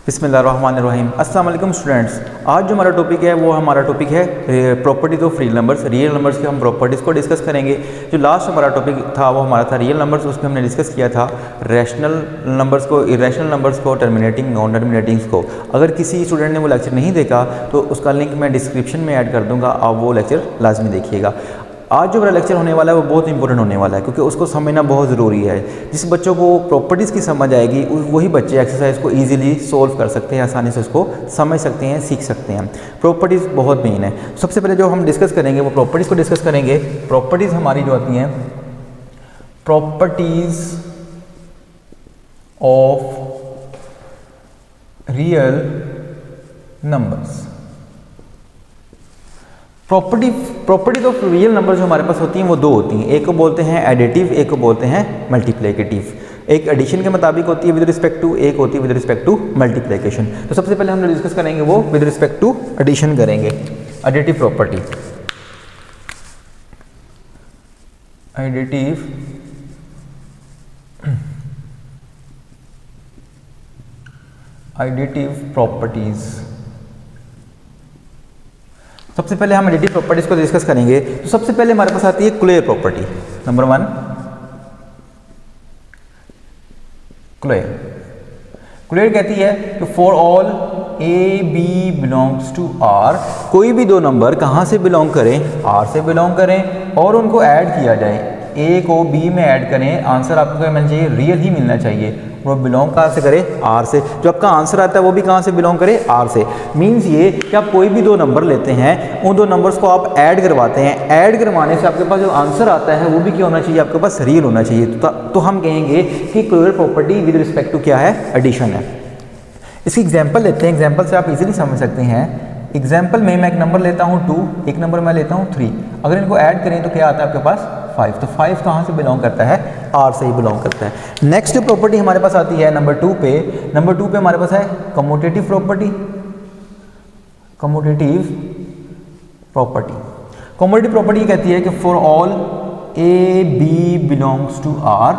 बिस्मिल्लाहिर्रहमानिर्रहीम। अस्सलाम वालेकुम स्टूडेंट्स। आज जो हमारा टॉपिक है वो हमारा टॉपिक है properties of real numbers. Real numbers की हम प्रॉपर्टीज़ को डिस्कस करेंगे। जो लास्ट हमारा टॉपिक था वो हमारा था रियल नंबर्स, उसमें हमने डिस्कस किया था रैशनल नंबर्स को, इरेशनल नंबर्स को, टर्मिनेटिंग, नॉन टर्मिनेटिंग्स को। अगर किसी स्टूडेंट ने वो लेक्चर नहीं देखा तो उसका लिंक मैं डिस्क्रिप्शन में ऐड कर दूँगा, आप वो लेक्चर लाजमी देखिएगा। आज जो मेरा लेक्चर होने वाला है वो बहुत इंपॉर्टेंट होने वाला है, क्योंकि उसको समझना बहुत ज़रूरी है। जिस बच्चों को प्रॉपर्टीज़ की समझ आएगी वही बच्चे एक्सरसाइज को इजीली सोल्व कर सकते हैं, आसानी से उसको समझ सकते हैं, सीख सकते हैं। प्रॉपर्टीज़ बहुत मेन है। सबसे पहले जो हम डिस्कस करेंगे वो प्रॉपर्टीज़ को डिस्कस करेंगे। प्रॉपर्टीज़ हमारी जो आती हैं, properties of real numbers. Properties of real number जो हमारे पास होती हैं वो दो होती हैं। एक को बोलते हैं एडिटिव, एक को बोलते हैं मल्टीप्लिकेटिव। एक एडिशन के मुताबिक होती है विद रिस्पेक्ट टू, एक होती है विद रिस्पेक्ट टू मल्टीप्लिकेशन। तो सबसे पहले हम जो डिस्कस करेंगे वो विद रिस्पेक्ट टू एडिशन करेंगे। Additive property, additive properties. सबसे पहले हम एडिटिव प्रॉपर्टीज को डिस्कस करेंगे। तो सबसे पहले हमारे पास आती है क्लियर प्रॉपर्टी। नंबर 1 क्लियर कहती है कि for all A B belongs to R, कोई भी दो नंबर कहाँ से बिलोंग करें, आर से बिलोंग करें और उनको ऐड किया जाए। ए को बी में ऐड करें, आंसर आपको क्या मिलना चाहिए, रियल ही मिलना चाहिए। वो बिलोंग कहाँ से करे, आर से। जो आपका आंसर आता है वो भी कहाँ से बिलोंग करे, आर से। मींस ये कि आप कोई भी दो नंबर लेते हैं, उन दो नंबर्स को आप ऐड करवाते हैं। ऐड करवाने से आपके पास जो आंसर आता है वो भी क्या होना चाहिए, आपके पास रियल होना चाहिए। तो हम कहेंगे कि closure property with respect to क्या है, एडिशन है। इसकी एग्जाम्पल लेते हैं, एग्जाम्पल से आप इजीली समझ सकते हैं। एग्जाम्पल में मैं एक नंबर लेता हूँ 2, एक नंबर मैं लेता हूँ 3। अगर इनको ऐड करें तो क्या आता है आपके पास 5। तो 5 कहाँ से बिलोंग करता है, आर से ही बिलोंग करता है। नेक्स्ट प्रॉपर्टी हमारे पास आती है नंबर 2 पे। नंबर 2 पे हमारे पास है कम्यूटेटिव प्रॉपर्टी। कम्यूटेटिव प्रॉपर्टी कहती है कि for all A B belongs to R,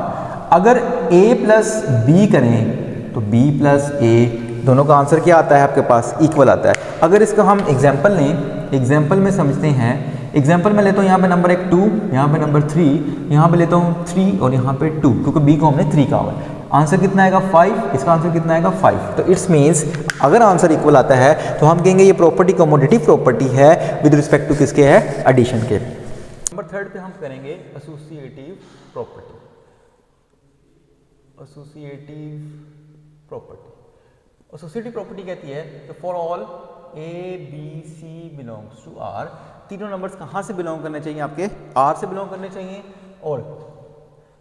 अगर ए प्लस बी करें तो बी प्लस ए, दोनों का आंसर क्या आता है आपके पास, इक्वल आता है। अगर इसका हम एग्जाम्पल लें, एग्जाम्पल में समझते हैं। एग्जाम्पल में लेता हूँ यहाँ पे नंबर 1 2, यहाँ पे नंबर 3, यहाँ पे लेता हूँ 3 और यहाँ पे 2, क्योंकि बी को हमने 3 कहा हुआ है। आंसर कितना आएगा 5, इसका आंसर कितना आएगा 5। तो इट्स मीन्स अगर आंसर इक्वल आता है तो हम कहेंगे ये प्रॉपर्टी कमोडिटिव प्रॉपर्टी है विद रिस्पेक्ट टू किसके है, एडिशन के। नंबर 3 पे हम करेंगे एसोसिएटिव प्रॉपर्टी। एसोसिएटिव प्रॉपर्टी कहती है कि for all A B C belongs to R, तीनों नंबर्स कहाँ से बिलोंग करने चाहिए, आपके आर से बिलोंग करने चाहिए। और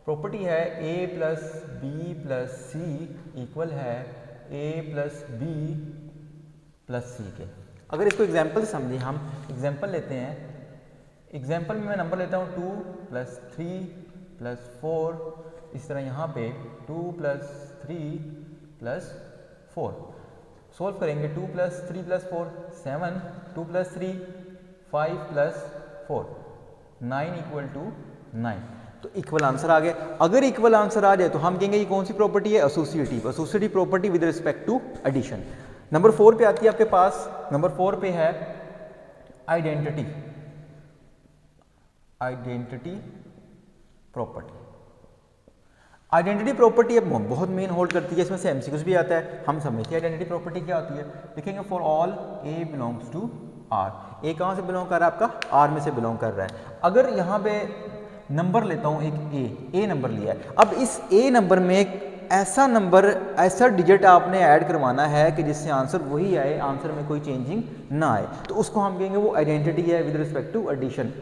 प्रॉपर्टी है ए plus B plus C equal है ए प्लस बी प्लस सी के। अगर इसको एग्जाम्पल से समझें, हम एग्जाम्पल लेते हैं। एग्जाम्पल में मैं नंबर लेता हूँ 2 प्लस 3 प्लस 4, इस तरह यहाँ पे 2 प्लस 3 प्लस 4। सोल्व करेंगे 2 plus 3 plus 4 7, 2 plus 3 5 plus 4 9 equal to 9। तो इक्वल आंसर आ गया। अगर इक्वल आंसर आ जाए तो हम कहेंगे ये कौन सी प्रॉपर्टी है, associative property with respect to addition. Number 4 पे आती है आपके पास, नंबर 4 पे है आइडेंटिटी प्रॉपर्टी। आइडेंटिटी प्रॉपर्टी अब बहुत मेन होल्ड करती है, इसमें से एमसीक्यूज भी आता है। हम समझते हैं आइडेंटिटी प्रॉपर्टी क्या होती है। लिखेंगे for all A belongs to R. A कहाँ से बिलोंग कर रहा है, आपका आर में से बिलोंग कर रहा है। अगर यहाँ पे नंबर लेता हूँ एक ए नंबर लिया है, अब इस ए नंबर में एक ऐसा नंबर, ऐसा डिजिट आपने ऐड करवाना है कि जिससे आंसर वही आए, आंसर में कोई चेंजिंग ना आए, तो उसको हम कहेंगे वो आइडेंटिटी है विद रिस्पेक्ट टू एडिशन।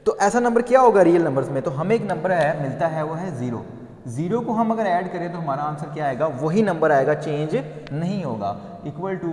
तो ऐसा नंबर क्या होगा रियल नंबर्स में, तो हमें एक नंबर है मिलता है वो है 0। 0 को हम अगर ऐड करें तो हमारा आंसर क्या आएगा, वही नंबर आएगा, चेंज नहीं होगा। इक्वल टू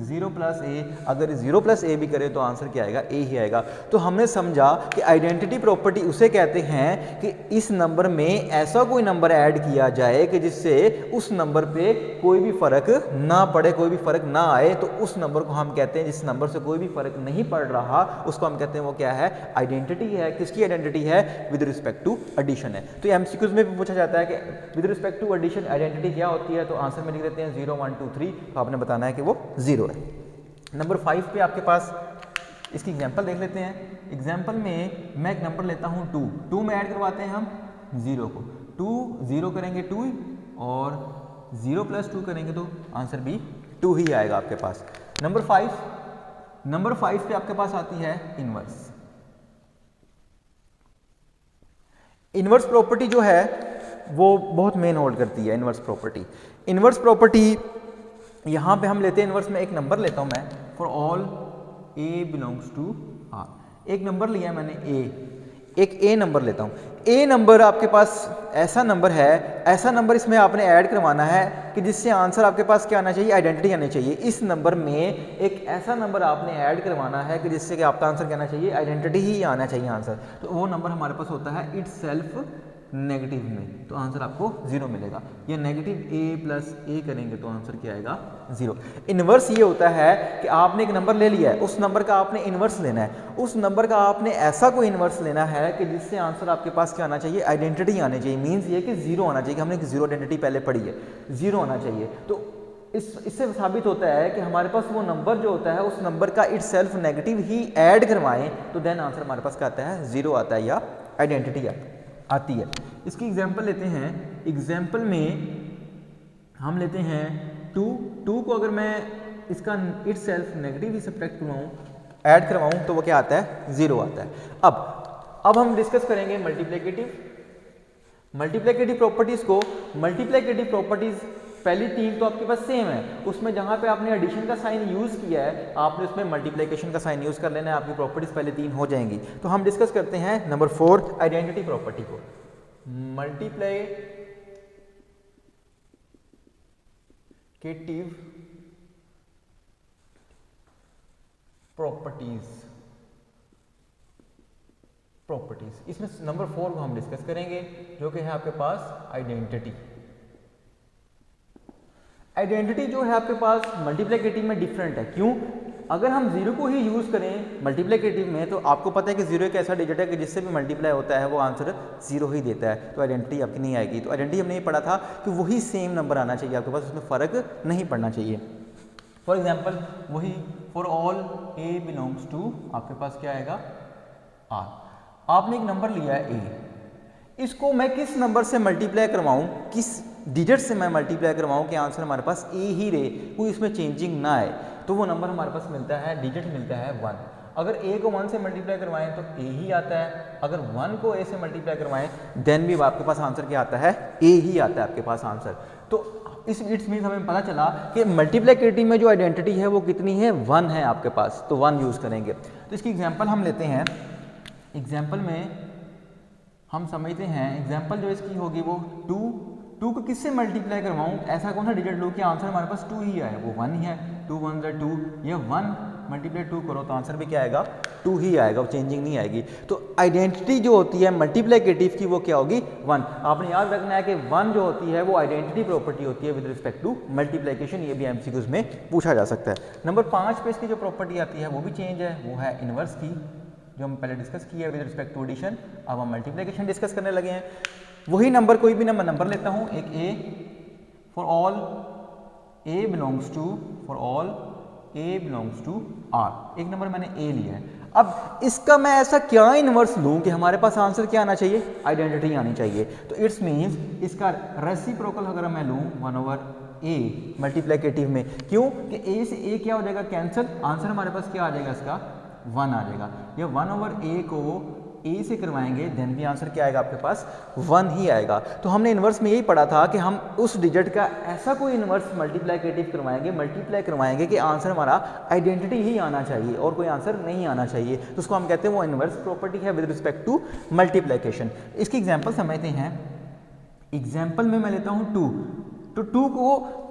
0 प्लस ए, अगर 0 प्लस ए भी करें तो आंसर क्या आएगा, ए ही आएगा। तो हमने समझा कि आइडेंटिटी प्रॉपर्टी उसे कहते हैं कि इस नंबर में ऐसा कोई नंबर ऐड किया जाए कि जिससे उस नंबर पे कोई भी फर्क ना पड़े, कोई भी फर्क ना आए, तो उस नंबर को हम कहते हैं, जिस नंबर से कोई भी फर्क नहीं पड़ रहा उसको हम कहते हैं वो क्या है, आइडेंटिटी है। किसकी आइडेंटिटी है, विद रिस्पेक्ट टू एडिशन है। तो एमसीक्यूज में भी पूछा जाता कहता है कि with respect to addition identity क्या होती है, तो आंसर में लिख देते हैं 0 1 2 3, तो आपने बताना है कि वो 0 है। नंबर 5 पे आपके पास इसकी एग्जांपल देख लेते हैं। एग्जांपल में मैं एक नंबर लेता हूँ 2 में ऐड करवाते हैं हम 0 को, 2 0 करेंगे 2 और 0 + 2 करेंगे तो आंसर भी 2 ही आएगा आपके पास। नंबर 5 पे आपके पास आती है इनवर्स। इनवर्स प्रॉपर्टी जो है वो बहुत मेन होल्ड करती है। इनवर्स प्रॉपर्टी यहाँ पे हम लेते हैं, इनवर्स में एक नंबर लेता हूँ मैं, for all a belongs to R। एक नंबर लिया मैंने एक a नंबर लेता हूँ। a नंबर आपके पास ऐसा नंबर है, ऐसा नंबर इसमें आपने ऐड करवाना है कि जिससे आंसर आपके पास क्या आना चाहिए, आइडेंटिटी आनी चाहिए। इस नंबर में एक ऐसा नंबर आपने ऐड करवाना है कि जिससे कि आपका आंसर क्या आना चाहिए, आइडेंटिटी ही आना चाहिए आंसर। तो वो नंबर हमारे पास होता है इट्स सेल्फ नेगेटिव में, तो आंसर आपको 0 मिलेगा। या नेगेटिव a + a करेंगे तो आंसर क्या आएगा, 0। इनवर्स ये होता है कि आपने एक नंबर ले लिया है, उस नंबर का आपने इनवर्स लेना है, उस नंबर का आपने ऐसा कोई इनवर्स लेना है कि जिससे आंसर आपके पास क्या आना चाहिए, आइडेंटिटी आनी चाहिए। मीन्स ये कि 0 आना चाहिए, हमने 0 आइडेंटिटी पहले पढ़ी है, 0 आना चाहिए। तो इससे साबित होता है कि हमारे पास वो नंबर जो होता है उस नंबर का it's self negative he add करवाएं तो देन आंसर हमारे पास क्या आता है, 0 आता है या आइडेंटिटी आती है। इसकी एग्जांपल लेते हैं। एग्जांपल में हम लेते हैं 2 को अगर मैं इसका इट्स सेल्फ नेगेटिव ही सब्ट्रैक्ट करवाऊँ, ऐड करवाऊँ तो वो क्या आता है, 0 आता है। अब हम डिस्कस करेंगे मल्टीप्लिकेटिव प्रॉपर्टीज को। मल्टीप्लिकेटिव प्रॉपर्टीज पहली 3 तो आपके पास सेम है, उसमें जहां पे आपने एडिशन का साइन यूज किया है आपने उसमें मल्टीप्लिकेशन का साइन यूज कर लेना है, आपकी प्रॉपर्टीज पहले 3 हो जाएंगी। तो हम डिस्कस करते हैं नंबर 4 आइडेंटिटी प्रॉपर्टी को। मल्टीप्लिकेटिव प्रॉपर्टीज इसमें नंबर 4 को हम डिस्कस करेंगे, जो कि है आपके पास आइडेंटिटी जो है आपके पास मल्टीप्लिकेटिव में डिफरेंट है। क्यों? अगर हम 0 को ही यूज करें मल्टीप्लिकेटिव में तो आपको पता है कि 0 एक ऐसा डिजिट है कि जिससे भी मल्टीप्लाई होता है वो आंसर 0 ही देता है, तो आइडेंटिटी आपकी नहीं आएगी। तो आइडेंटिटी हमने ये पढ़ा था कि वही सेम नंबर आना चाहिए आपके पास, उसमें फ़र्क नहीं पड़ना चाहिए। फॉर एग्जाम्पल वही for all a belongs to आपके पास क्या आएगा, R। आपने एक नंबर लिया है a, इसको मैं किस नंबर से मल्टीप्लाई करवाऊँ, किस डिजिट से मैं मल्टीप्लाई करवाऊँ कि आंसर हमारे पास a ही रहे, कोई इसमें चेंजिंग ना आए, तो वो नंबर हमारे पास मिलता है, डिजिट मिलता है 1। अगर a को 1 से मल्टीप्लाई करवाएं तो a ही आता है, अगर 1 को a से मल्टीप्लाई करवाएं देन भी आपके पास आंसर क्या आता है, a ही आता है आपके पास आंसर। तो इस इट्स मीन्स हमें पता चला कि मल्टीप्लिकेटिव में जो आइडेंटिटी है वो कितनी है, 1 है आपके पास, तो 1 यूज़ करेंगे। तो इसकी एग्जाम्पल हम लेते हैं। एग्जाम्पल में हम समझते हैं, एग्जाम्पल जो इसकी होगी वो 2 को किससे मल्टीप्लाई करवाऊँ, ऐसा कौन सा डिजिट लो कि आंसर हमारे पास 2 ही आए, वो 1 ही है। 2 1 = 2, ये 1 मल्टीप्लाई 2 करो तो आंसर भी क्या आएगा, 2 ही आएगा, वो चेंजिंग नहीं आएगी। तो आइडेंटिटी जो होती है मल्टीप्लिकेटिव की वो क्या होगी, 1। आपने याद रखना है कि 1 जो होती है वो आइडेंटिटी प्रॉपर्टी होती है विद रिस्पेक्ट टू मल्टीप्लिकेशन, ये भी एमसीक्यूज में पूछा जा सकता है। नंबर 5 पे इसकी जो प्रॉपर्टी आती है वो भी चेंज है, वो है इनवर्स की, जो हम पहले डिस्कस किया है विद रिस्पेक्ट टू एडिशन। अब हम मल्टीप्लिकेशन डिस्कस करने लगे हैं। वही नंबर, कोई भी नंबर लेता हूँ, एक a for all a belongs to R। एक नंबर मैंने a लिया है। अब इसका मैं ऐसा क्या इनवर्स लूँ कि हमारे पास आंसर क्या आना चाहिए, आइडेंटिटी आनी चाहिए। तो इट्स मीन्स इसका रेसिप्रोकल अगर मैं लूँ 1/a मल्टीप्लिकेटिव में, क्यों कि a से a क्या हो जाएगा, कैंसिल, आंसर हमारे पास क्या आ जाएगा, इसका 1 आ जाएगा। ये 1/a को a से करवाएंगे देन भी आंसर क्या आएगा आपके पास, 1 ही आएगा। तो हमने इन्वर्स में यही पढ़ा था कि हम उस डिजिट का ऐसा कोई इन्वर्स मल्टीप्लिकेटिव मल्टीप्लाई करवाएंगे कि आंसर हमारा आइडेंटिटी ही आना चाहिए और कोई आंसर नहीं आना चाहिए, तो उसको हम कहते हैं वो इन्वर्स प्रॉपर्टी है विद रिस्पेक्ट टू मल्टीप्लिकेशन। इसकी एग्जाम्पल समझते हैं। एग्जाम्पल में मैं लेता हूँ 2, तो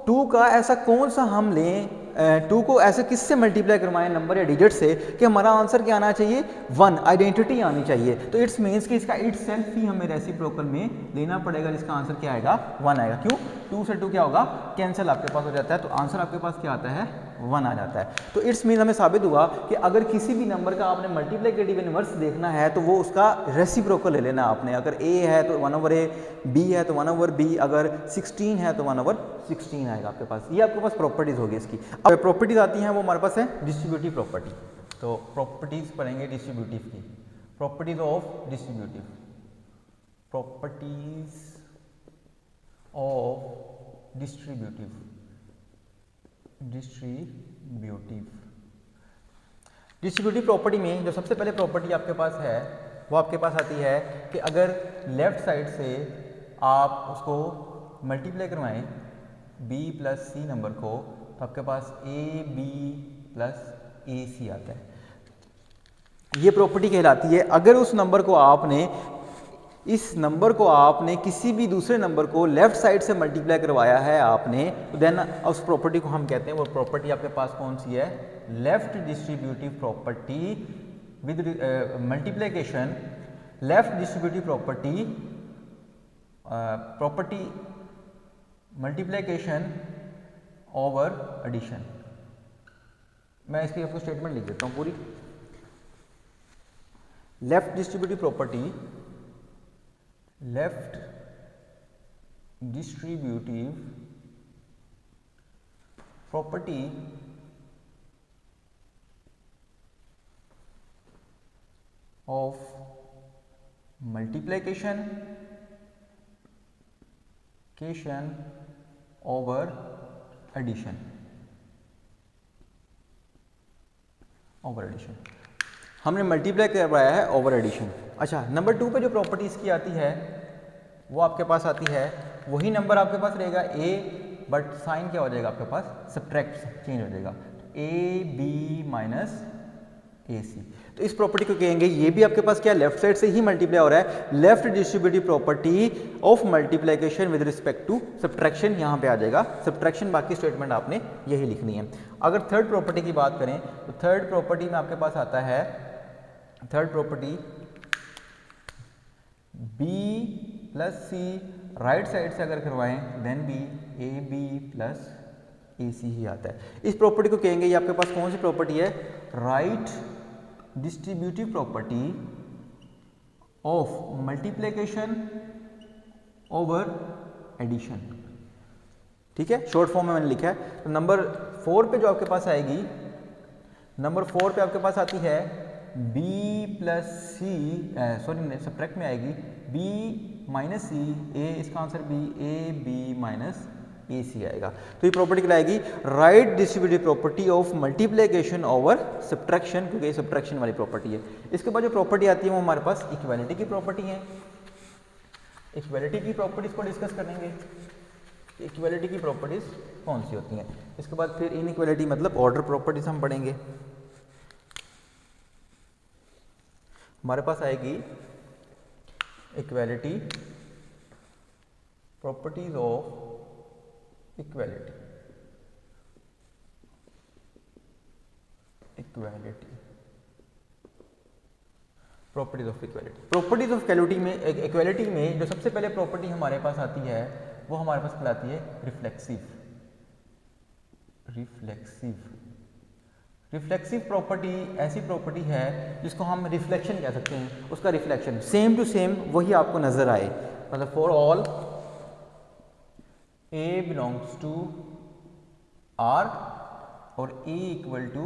2 का ऐसा कौन सा हम लें, 2 को ऐसे किससे मल्टीप्लाई करवाएं, नंबर या डिजिट से, कि हमारा आंसर क्या आना चाहिए, 1, आइडेंटिटी आनी चाहिए। तो इट्स मीन्स कि इसका इट्स सेल्फ ही हमें रेसिप्रोकल में लेना पड़ेगा, जिसका आंसर क्या आएगा, 1 आएगा। क्यों? 2 से 2 क्या होगा, कैंसिल आपके पास हो जाता है, तो आंसर आपके पास क्या आता है, 1 आ जाता है। तो इट्स मीन हमें साबित हुआ कि अगर किसी भी नंबर का आपने मल्टीप्लिकेटिव इनवर्स देखना है तो वो उसका रेसिप्रोकल ले लेना आपने। अगर a है तो 1/a, b है तो 1/b, अगर 16 है तो 1/16 आएगा आपके पास। ये आपके पास प्रॉपर्टीज होगी इसकी। अब प्रॉपर्टीज आती हैं वो हमारे पास है डिस्ट्रीब्यूटिव प्रॉपर्टी। तो प्रॉपर्टीज पढ़ेंगे डिस्ट्रीब्यूटिव की, properties of distributive, properties of distributive, distributive property में जो सबसे पहले प्रॉपर्टी आपके पास है वो आपके पास आती है कि अगर लेफ्ट साइड से आप उसको मल्टीप्लाई करवाएं b प्लस सी नंबर को, तो आपके पास ab प्लस ए सी आता है। ये प्रॉपर्टी कहलाती है अगर उस नंबर को आपने, इस नंबर को आपने किसी भी दूसरे नंबर को लेफ्ट साइड से मल्टीप्लाई करवाया है आपने, तो देन उस प्रॉपर्टी को हम कहते हैं, वो प्रॉपर्टी आपके पास कौन सी है, left distributive property with multiplication, left distributive property, property multiplication over addition. मैं इसकी आपको स्टेटमेंट लिख देता हूँ पूरी। Left distributive property, left distributive property of multiplication over addition, हमने मल्टीप्लाई करवाया है ओवर एडिशन। अच्छा, नंबर 2 पे जो प्रॉपर्टी इसकी आती है वो आपके पास आती है, वही नंबर आपके पास रहेगा a, बट साइन क्या हो जाएगा आपके पास, सब्ट्रैक्ट चेंज हो जाएगा, ए बी माइनस ए सी। तो इस प्रॉपर्टी को कहेंगे, ये भी आपके पास क्या लेफ्ट साइड से ही मल्टीप्लाई हो रहा है, left distributive property of multiplication with respect to subtraction, यहाँ पे आ जाएगा सब्ट्रैक्शन, बाकी स्टेटमेंट आपने यही लिखनी है। अगर थर्ड प्रॉपर्टी की बात करें तो थर्ड प्रॉपर्टी में आपके पास आता है, थर्ड प्रॉपर्टी b प्लस सी, राइट साइड से अगर करवाएं देन भी ए बी प्लस ए सी ही आता है। इस प्रॉपर्टी को कहेंगे, ये आपके पास कौन सी प्रॉपर्टी है, right distributive property of multiplication over addition. ठीक है, शॉर्ट फॉर्म में मैंने लिखा है। तो नंबर 4 पे जो आपके पास आएगी, नंबर 4 पे आपके पास आती है b plus C, sorry subtract में आएगी b माइनस सी ए, इसका answer b A B minus A C आएगा। तो ये प्रॉपर्टी कहलाएगी right distributive property of multiplication over subtraction, क्योंकि ये सब्ट्रैक्शन वाली प्रॉपर्टी है। इसके बाद जो प्रॉपर्टी आती है वो हमारे पास इक्वालिटी की प्रॉपर्टी है। इक्वालिटी की प्रॉपर्टीज को डिस्कस करेंगे, इक्वालिटी की प्रॉपर्टीज कौन सी होती हैं। इसके बाद फिर इनइक्वालिटी मतलब ऑर्डर प्रॉपर्टीज हम पढ़ेंगे। हमारे पास आएगी equality, properties of equality, properties of equality. Properties of equality में, इक्वालिटी में जो सबसे पहले प्रॉपर्टी हमारे पास आती है वो हमारे पास कहलाती है रिफ्लेक्सिव। रिफ्लेक्सिव प्रॉपर्टी ऐसी प्रॉपर्टी है जिसको हम रिफ्लेक्शन कह सकते हैं। उसका रिफ्लेक्शन सेम टू सेम वही आपको नजर आए, मतलब for all A belongs to R और A इक्वल टू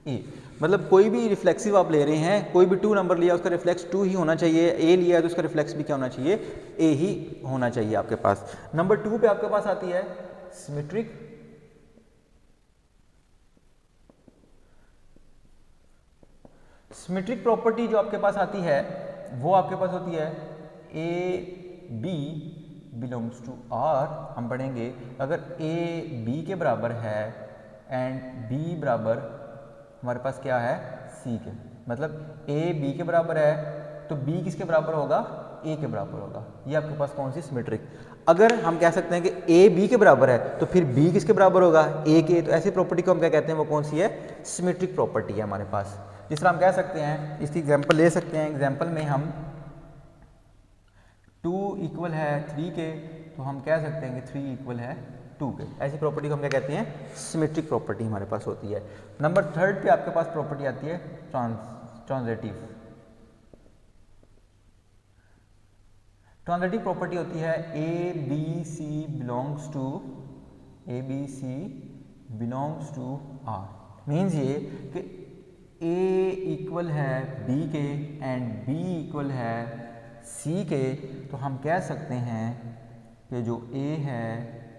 A, मतलब कोई भी रिफ्लेक्सिव आप ले रहे हैं, कोई भी 2 नंबर लिया उसका रिफ्लेक्स 2 ही होना चाहिए, A लिया है तो उसका रिफ्लेक्स भी क्या होना चाहिए, A ही होना चाहिए आपके पास। नंबर 2 पे आपके पास आती है सिमेट्रिक, सिमेट्रिक प्रॉपर्टी जो आपके पास आती है वो आपके पास होती है A B belongs to R। हम पढ़ेंगे अगर A B के बराबर है एंड B बराबर हमारे पास क्या है C के, मतलब A B के बराबर है तो B किसके बराबर होगा, A के बराबर होगा। ये आपके पास कौन सी सिमेट्रिक। अगर हम कह सकते हैं कि A B के बराबर है तो फिर B किसके बराबर होगा, A के, तो ऐसी प्रॉपर्टी को हम क्या कहते हैं, वो कौन सी है, सिमेट्रिक प्रॉपर्टी है हमारे पास। जिस तरह हम कह सकते हैं, इसकी एग्जांपल ले सकते हैं। एग्जांपल में हम 2 इक्वल है 3 के तो हम कह सकते हैं कि 3 इक्वल है 2 के। ऐसी प्रॉपर्टी को हम क्या कहते हैं, सिमेट्रिक प्रॉपर्टी हमारे पास होती है। नंबर 3 पे आपके पास प्रॉपर्टी आती है ट्रांजिटिव। ट्रांजिटिव प्रॉपर्टी होती है A B C belongs to R. Means ये कि ए इक्वल है बी के एंड बी इक्वल है सी के, तो हम कह सकते हैं कि जो ए है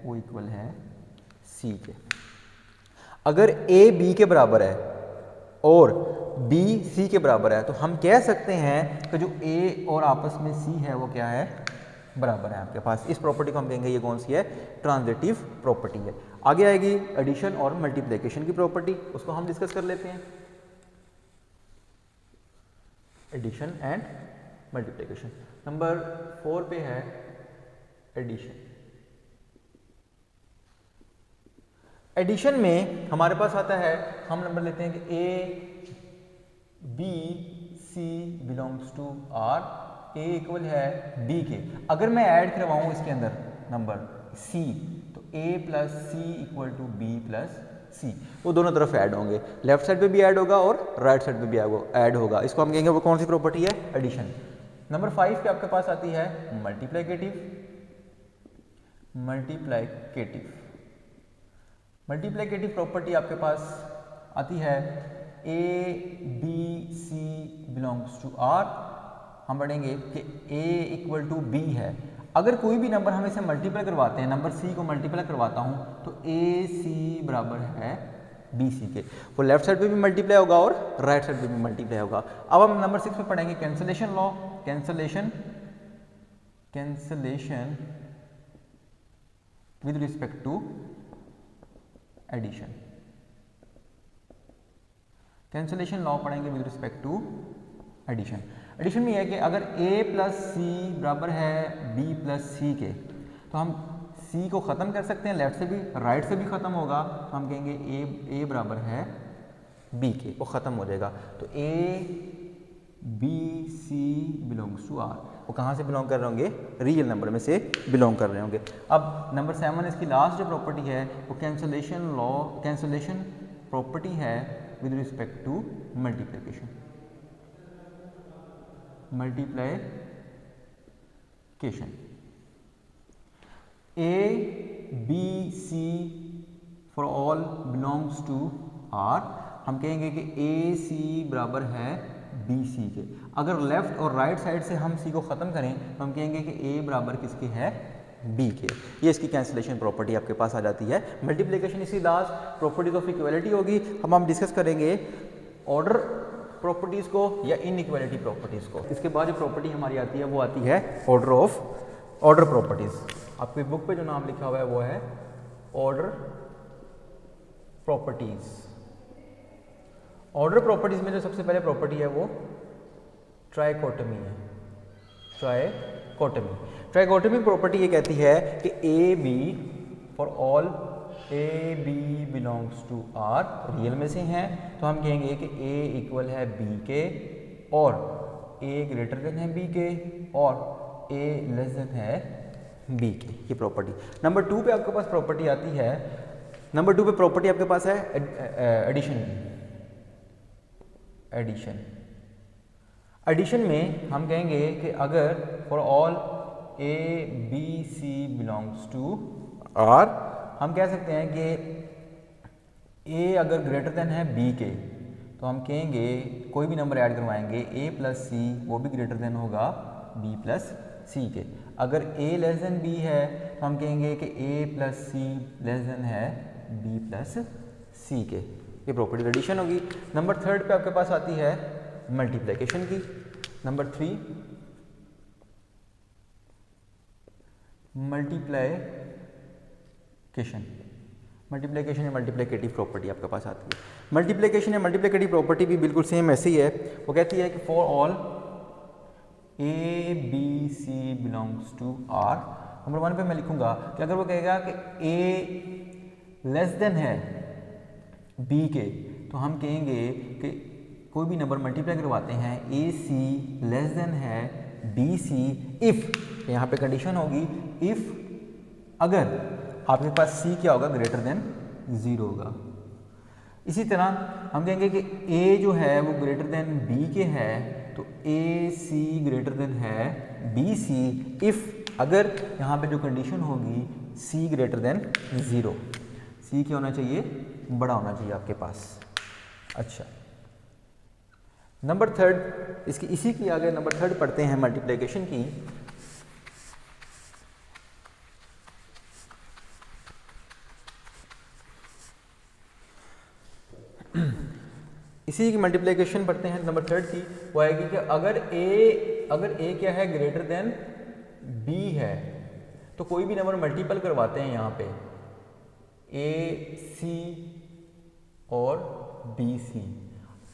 वो इक्वल है सी के। अगर ए बी के बराबर है और बी सी के बराबर है तो हम कह सकते हैं कि जो ए और आपस में सी है वो क्या है, बराबर है आपके पास। इस प्रॉपर्टी को हम कहेंगे ये कौन सी है, ट्रांजिटिव प्रॉपर्टी है। आगे आएगी एडिशन और मल्टीप्लिकेशन की प्रॉपर्टी, उसको हम डिस्कस कर लेते हैं। Addition and multiplication. नंबर 4 पे है एडिशन। एडिशन में हमारे पास आता है, हम नंबर लेते हैं कि A B C belongs to R, A equal है बी के। अगर मैं ऐड करवाऊं इसके अंदर नंबर सी, तो A plus C equal to B plus C, वो दोनों तरफ ऐड होंगे, लेफ्ट साइड पे भी ऐड होगा और राइट साइड पे भी ऐड होगा। इसको हम कहेंगे वो कौन सी प्रॉपर्टी है, एडिशन। नंबर 5 पे आपके पास आती है मल्टीप्लिकेटिव। मल्टीप्लिकेटिव प्रॉपर्टी आपके पास आती है A B C belongs to R. हम पढ़ेंगे कि a इक्वल टू बी है। अगर कोई भी नंबर हम इसे मल्टीप्लाई करवाते हैं, नंबर c को मल्टीप्लाई करवाता हूं तो ए सी बराबर है बी सी के। वो लेफ्ट साइड पे भी मल्टीप्लाई होगा और राइट साइड पे भी मल्टीप्लाई होगा। अब हम नंबर 6 पे पढ़ेंगे cancellation law. Cancellation with respect to addition. Cancellation law पढ़ेंगे with respect to addition. Addition में यह है कि अगर a प्लस सी बराबर है b प्लस सी के, तो हम c को ख़त्म कर सकते हैं, लेफ्ट से भी राइट से भी ख़त्म होगा, तो हम कहेंगे a बराबर है b के, वो ख़त्म हो जाएगा। तो a b c belongs to r, वो कहाँ से बिलोंग कर रहे होंगे, रियल नंबर में से बिलोंग कर रहे होंगे। अब नंबर 7 इसकी लास्ट जो प्रॉपर्टी है वो कैंसलेशन प्रॉपर्टी है with respect to multiplication. A B C for all belongs to R, हम कहेंगे कि ए सी बराबर है बी सी के। अगर लेफ्ट और राइट साइड से हम सी को ख़त्म करें तो हम कहेंगे कि ए बराबर किसके है, बी के। ये इसकी कैंसलेशन प्रॉपर्टी आपके पास आ जाती है। मल्टीप्लिकेशन इसकी लास्ट प्रॉपर्टीज ऑफ इक्वलिटी होगी। हम डिस्कस करेंगे ऑर्डर प्रॉपर्टीज़ को या इनइक्वालिटी प्रॉपर्टीज़ को। इसके बाद जो प्रॉपर्टी हमारी आती है वो आती है ऑर्डर प्रॉपर्टीज़। आपकी बुक पे जो नाम लिखा हुआ है वो है ऑर्डर प्रॉपर्टीज़। ऑर्डर प्रॉपर्टीज़ में जो सबसे पहले प्रॉपर्टी है वो ट्राइकोटमी है। ट्राइकोटमी प्रॉपर्टी ये कहती है कि A B for all A B belongs to R real में से हैं, तो हम कहेंगे कि a इक्वल है b के और a ग्रेटर देन है b के और a लेस देन है b के। ये प्रॉपर्टी। नंबर 2 पे आपके पास प्रॉपर्टी आती है, नंबर 2 पे प्रॉपर्टी आपके पास है एडिशन में हम कहेंगे कि अगर for all a b c belongs to r, हम कह सकते हैं कि a अगर ग्रेटर देन है b के, तो हम कहेंगे कोई भी नंबर ऐड करवाएंगे a प्लस सी, वो भी ग्रेटर देन होगा b प्लस सी के। अगर a लेस देन b है तो हम कहेंगे कि a plus C less than है b प्लस सी के। ये प्रॉपर्टी एडिशन होगी। नंबर 3 पे आपके पास आती है मल्टीप्लिकेशन की। नंबर 3 मल्टीप्लिकेशन या मल्टीप्लिकेटिव प्रॉपर्टी आपके पास आती है। मल्टीप्लिकेशन या मल्टीप्लिकेटिव प्रॉपर्टी भी बिल्कुल सेम ऐसे ही है। वो कहती है कि for all A B C belongs to R. Number 1 पे मैं लिखूंगा कि अगर वो कहेगा कि ए लेस देन है बी के, तो हम कहेंगे कि कोई भी नंबर मल्टीप्लाई करवाते हैं ए सी लेस देन है बी सी इफ़, यहाँ पे कंडीशन होगी इफ़ अगर आपके पास सी क्या होगा, ग्रेटर देन 0 होगा। इसी तरह हम कहेंगे कि ए जो है वो ग्रेटर देन बी के है, तो ए सी ग्रेटर देन है बी सी इफ़ अगर यहाँ पे जो कंडीशन होगी सी ग्रेटर देन 0। सी क्या होना चाहिए, बड़ा होना चाहिए आपके पास। अच्छा, नंबर थर्ड, इसकी इसी की आगे नंबर थर्ड पढ़ते हैं मल्टीप्लिकेशन की। इसी की मल्टीप्लिकेशन पढ़ते हैं नंबर थर्ड की। वो आएगी कि अगर ए क्या है, ग्रेटर देन बी है, तो कोई भी नंबर मल्टीपल करवाते हैं यहाँ पे ए सी और बी सी।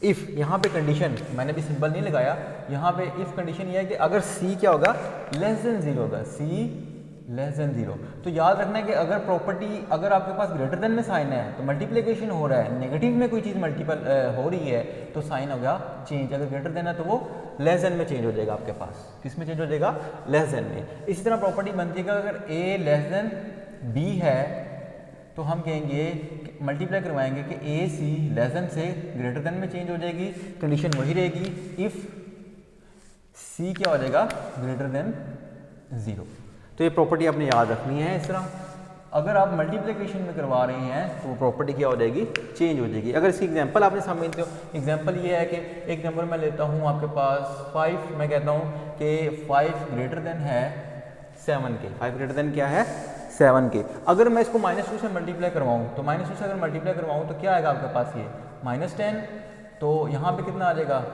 इफ़ यहाँ पे कंडीशन मैंने भी सिंबल नहीं लगाया, यहाँ पे इफ़ कंडीशन ये है कि अगर सी क्या होगा, लेस देन 0 होगा, सी लेस देन 0। तो याद रखना है कि अगर प्रॉपर्टी अगर आपके पास ग्रेटर देन में साइन है तो मल्टीप्लिकेशन हो रहा है, नेगेटिव में कोई चीज़ मल्टीपल हो रही है तो साइन हो गया चेंज। अगर ग्रेटर देन है तो वो लेस देन में चेंज हो जाएगा आपके पास। किस में चेंज हो जाएगा, लेस देन में। इसी तरह प्रॉपर्टी बनती है कि अगर ए लेस देन बी है तो हम कहेंगे मल्टीप्लाई करवाएंगे कि ए सी लेस देन से ग्रेटर देन में चेंज हो जाएगी, कंडीशन वही रहेगी इफ़ सी क्या हो जाएगा, ग्रेटर देन 0। तो ये प्रॉपर्टी आपने याद रखनी है। इस तरह अगर आप मल्टीप्लिकेशन में करवा रहे हैं तो वो प्रॉपर्टी क्या हो जाएगी, चेंज हो जाएगी। अगर इसकी एग्जांपल आपने समझते हो, एग्जांपल ये है कि एक नंबर मैं लेता हूँ आपके पास 5, मैं कहता हूँ कि 5 ग्रेटर देन है 7 के। 5 ग्रेटर देन क्या है, 7 के। अगर मैं इसको -2 से मल्टीप्लाई करवाऊँ तो -2 से अगर मल्टीप्लाई करवाऊँ तो क्या आएगा आपके पास, ये -10। तो यहाँ पे कितना आ जाएगा,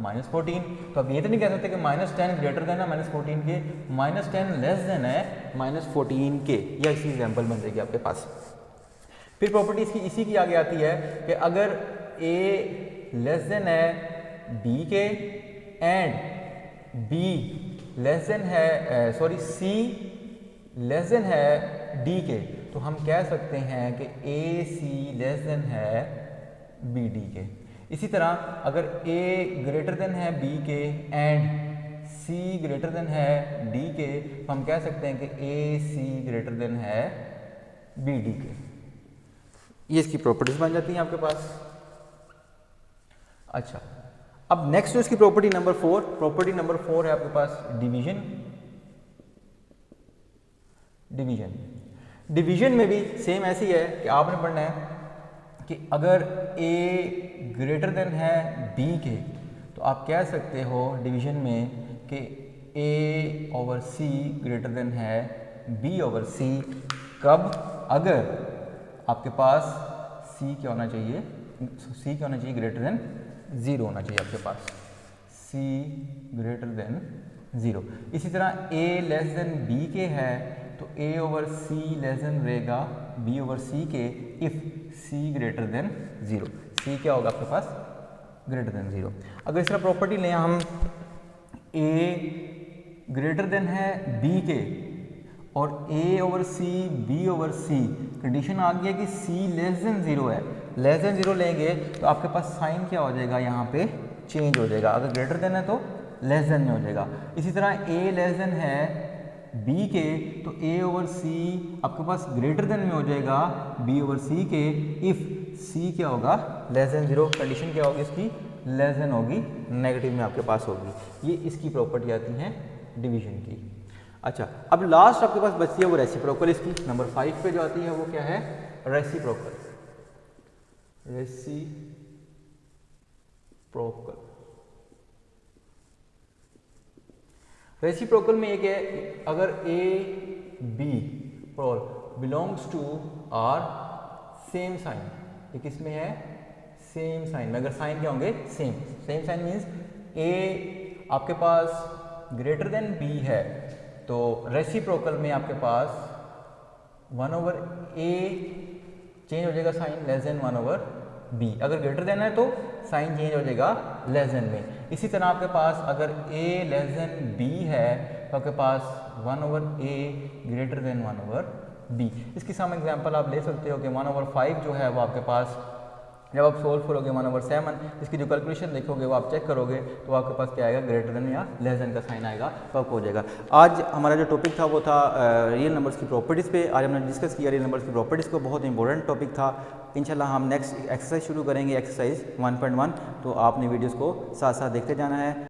-14। तो अब ये तो नहीं कह सकते कि -10 ग्रेटर देन है -14 के, -10 लेस देन है -14 के। या इसी एग्जाम्पल बन जाएगी आपके पास। फिर प्रॉपर्टी इसकी इसी की आगे आती है कि अगर ए लेस देन है बी के एंड बी लेस देन है सी लेस देन है डी के, तो हम कह सकते हैं कि ए सी लेस देन है बी डी के। इसी तरह अगर ए ग्रेटर देन है बी के एंड सी ग्रेटर देन है डी के, तो हम कह सकते हैं कि ए सी ग्रेटर देन है बी डी के। ये इसकी प्रॉपर्टीज बन जाती हैं आपके पास। अच्छा, अब नेक्स्ट जो इसकी प्रॉपर्टी नंबर 4, प्रॉपर्टी नंबर 4 है आपके पास डिवीजन। डिवीजन में भी सेम ऐसी है कि आपने पढ़ना है कि अगर a ग्रेटर देन है b के, तो आप कह सकते हो डिवीजन में कि a over c greater than है b ओवर c। कब, अगर आपके पास c क्या होना चाहिए, c क्या होना चाहिए, ग्रेटर देन 0 होना चाहिए आपके पास, c ग्रेटर देन 0। इसी तरह a लेस देन b के है तो a over c less than रहेगा b ओवर c के if c greater than 0। c क्या होगा आपके पास, ग्रेटर देन 0। अगर इस तरह प्रॉपर्टी लें हम, a ग्रेटर देन है b के और a over c b over c, condition आ गया कि c लेस देन 0 है। लेस देन 0 लेंगे तो आपके पास साइन क्या हो जाएगा, यहाँ पे चेंज हो जाएगा। अगर ग्रेटर देन है तो लेस देन में हो जाएगा। इसी तरह a लेस देन है b के, तो a ओवर c आपके पास ग्रेटर देन में हो जाएगा b ओवर c के इफ़ c क्या होगा, लेस देन 0। कंडीशन क्या होगी इसकी, लेस देन होगी, नेगेटिव में आपके पास होगी। ये इसकी प्रॉपर्टी आती हैं डिवीजन की। अच्छा, अब लास्ट आपके पास बचती है वो रेसिप्रोकल। इसकी नंबर 5 पे जो आती है वो क्या है, रेसिप्रोकल। रेसिप्रोकल में एक है, अगर ए बी और belongs to R same sign, ये किस में है, सेम साइन में। अगर साइन क्या होंगे, सेम साइन मीन्स ए आपके पास ग्रेटर देन बी है तो रेसिप्रोकल में आपके पास 1 ओवर ए चेंज हो जाएगा sign, less than 1 over B. अगर ग्रेटर देन है तो साइन चेंज हो जाएगा लेस देन में। इसी तरह आपके पास अगर a लेस देन b है तो आपके पास 1 over a greater then 1 over b। इसकी सम एग्जांपल आप ले सकते हो कि 1 ओवर 5 जो है वो आपके पास जब आप सोल्व करोगे 1/7, इसकी जो कैलकुलेशन देखोगे वो आप चेक करोगे तो आपके पास क्या आएगा, ग्रेटर देन या लेस देन का साइन आएगा तो आपको हो जाएगा। आज हमारा जो टॉपिक था वो था रियल नंबर्स की प्रॉपर्टीज़ पे। आज हमने डिस्कस किया रियल नंबर्स की प्रॉपर्टीज़ को, बहुत इंपॉर्टेंट टॉपिक था। इंशाल्लाह हम नेक्स्ट एक्सरसाइज शुरू करेंगे, एक्सरसाइज 1.1। तो आपने वीडियोज़ को साथ साथ देखते जाना है।